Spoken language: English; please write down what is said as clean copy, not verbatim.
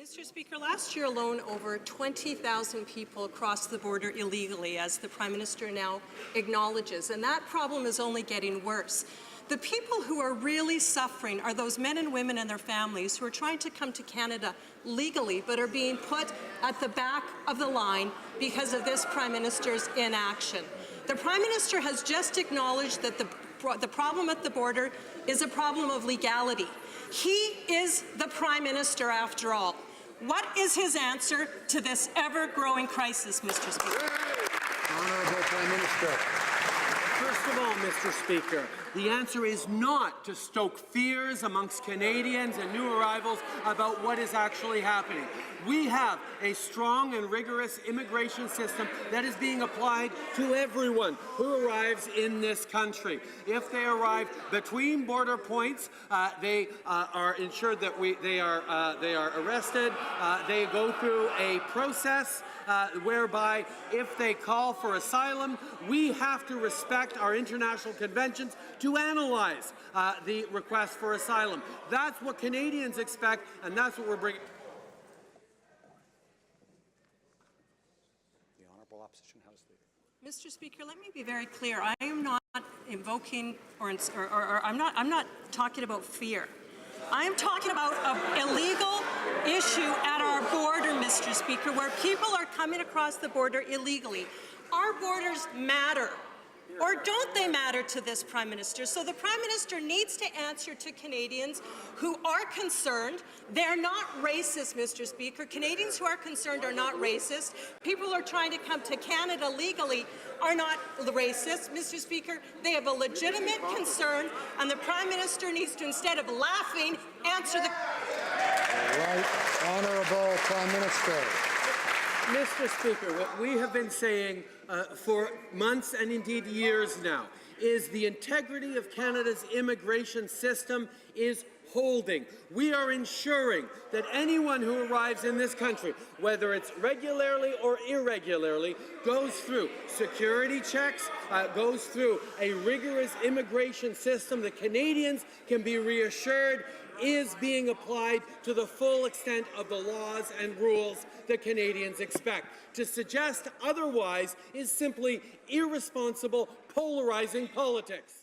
Mr. Speaker, last year alone, over 20,000 people crossed the border illegally, as the Prime Minister now acknowledges, and that problem is only getting worse. The people who are really suffering are those men and women and their families who are trying to come to Canada legally but are being put at the back of the line because of this Prime Minister's inaction. The Prime Minister has just acknowledged that the problem at the border is a problem of legality. He is the Prime Minister after all. What is his answer to this ever-growing crisis, Mr. Speaker? Honourable Prime Minister. First of all, Mr. Speaker, the answer is not to stoke fears amongst Canadians and new arrivals about what is actually happening. We have a strong and rigorous immigration system that is being applied to everyone who arrives in this country. If they arrive between border points, they are ensured that they are arrested. They go through a process whereby if they call for asylum, we have to respect our international conventions to analyze the request for asylum. That's what Canadians expect, and that's what we're bringing. The Honourable Opposition House Leader. Mr. Speaker, let me be very clear. I am not invoking or I'm not talking about fear. I am talking about an illegal issue at our border, Mr. Speaker, where people are coming across the border illegally. Our borders matter. Or don't they matter to this Prime Minister? So the Prime Minister needs to answer to Canadians who are concerned. They're not racist, Mr. Speaker. Canadians who are concerned are not racist. People who are trying to come to Canada legally are not racist, Mr. Speaker. They have a legitimate concern, and the Prime Minister needs to, instead of laughing, answer the... All right. Honourable Prime Minister. Mr. Speaker, what we have been saying for months and indeed years now is the integrity of Canada's immigration system is holding. We are ensuring that anyone who arrives in this country, whether it's regularly or irregularly, goes through security checks, goes through a rigorous immigration system that Canadians can be reassured is being applied to the full extent of the laws and rules that Canadians expect. To suggest otherwise is simply irresponsible, polarizing politics.